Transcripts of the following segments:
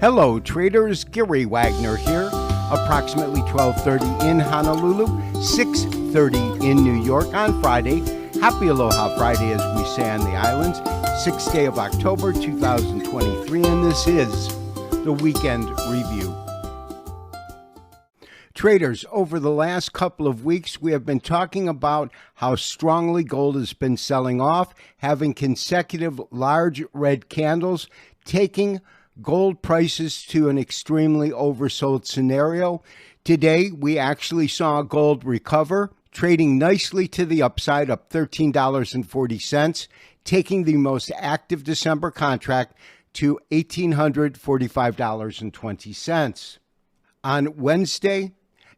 Hello traders, Gary Wagner here. Approximately 12:30 in Honolulu, 6:30 in New York on Friday. Happy Aloha Friday as we say on the islands. 6th day of October 2023, and this is the Weekend Review. Traders, over the last couple of weeks, we have been talking about how strongly gold has been selling off, having consecutive large red candles, taking gold prices to an extremely oversold scenario. Today, we actually saw gold recover, trading nicely to the upside, up $13.40, taking the most active December contract to $1,845.20. On Wednesday,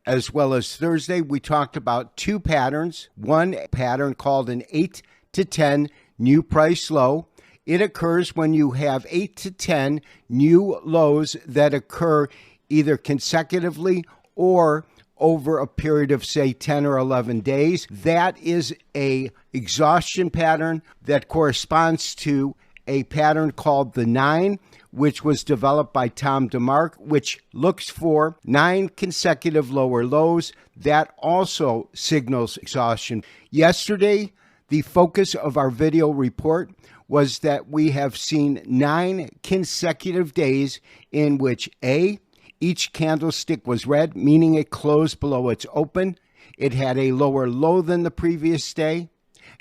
as well as Thursday, we talked about two patterns. One pattern called an 8 to 10 new price low. It occurs when you have 8 to 10 new lows that occur either consecutively or over a period of, say, 10 or 11 days. That is an exhaustion pattern that corresponds to a pattern called the 9, which was developed by Tom DeMark, which looks for 9 consecutive lower lows. That also signals exhaustion. Yesterday, the focus of our video report was that we have seen 9 consecutive days in which A, each candlestick was red, meaning it closed below its open. It had a lower low than the previous day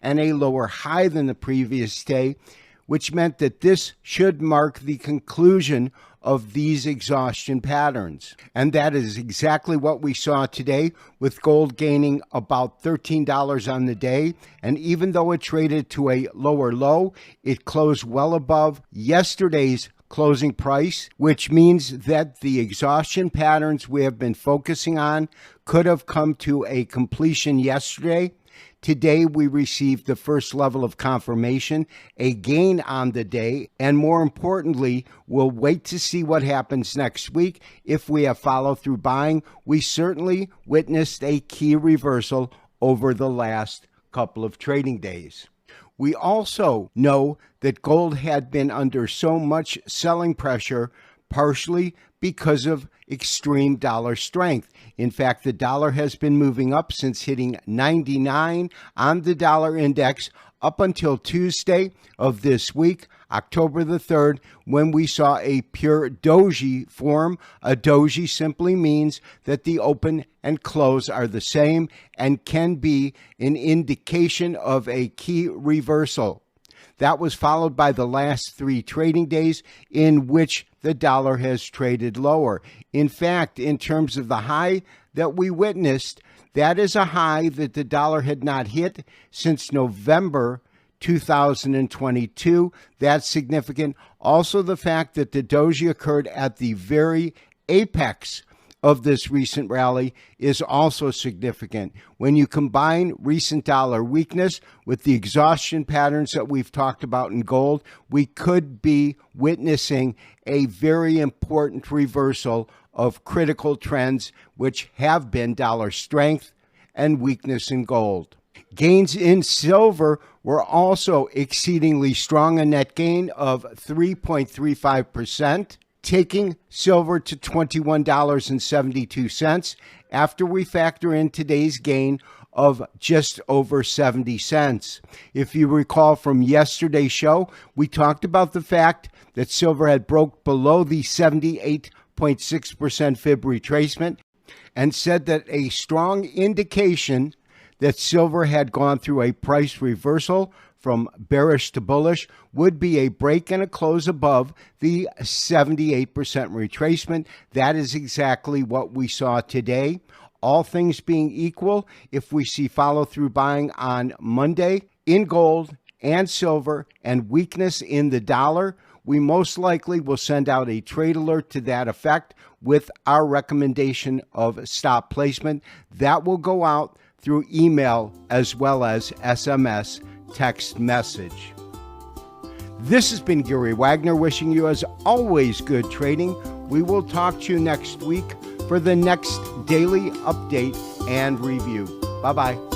and a lower high than the previous day, which meant that this should mark the conclusion of these exhaustion patterns. And that is exactly what we saw today, with gold gaining about $13 on the day. And even though it traded to a lower low, it closed well above yesterday's closing price, which means that the exhaustion patterns we have been focusing on could have come to a completion yesterday. Today, we received the first level of confirmation, a gain on the day, and more importantly, we'll wait to see what happens next week. If we have follow-through buying, we certainly witnessed a key reversal over the last couple of trading days. We also know that gold had been under so much selling pressure, partially because of extreme dollar strength. In fact, the dollar has been moving up since hitting 99 on the dollar index up until Tuesday of this week, October the 3rd, when we saw a pure doji form. A doji simply means that the open and close are the same and can be an indication of a key reversal. That was followed by the last 3 trading days in which the dollar has traded lower. In fact, in terms of the high that we witnessed, that is a high that the dollar had not hit since November 2022. That's significant. Also, the fact that the doji occurred at the very apex of this recent rally is also significant. When you combine recent dollar weakness with the exhaustion patterns that we've talked about in gold, we could be witnessing a very important reversal of critical trends, which have been dollar strength and weakness in gold. Gains in silver were also exceedingly strong, a net gain of 3.35%. Taking silver to $21.72 after we factor in today's gain of just over 70 cents. If you recall from yesterday's show, we talked about the fact that silver had broke below the 78.6% fib retracement and said that a strong indication that silver had gone through a price reversal from bearish to bullish would be a break and a close above the 78% retracement. That is exactly what we saw today. All things being equal, if we see follow-through buying on Monday in gold and silver and weakness in the dollar, we most likely will send out a trade alert to that effect with our recommendation of stop placement. That will go out through email as well as SMS text message. This has been Gary Wagner wishing you, as always, good trading. We will talk to you next week for the next daily update and review. Bye-bye.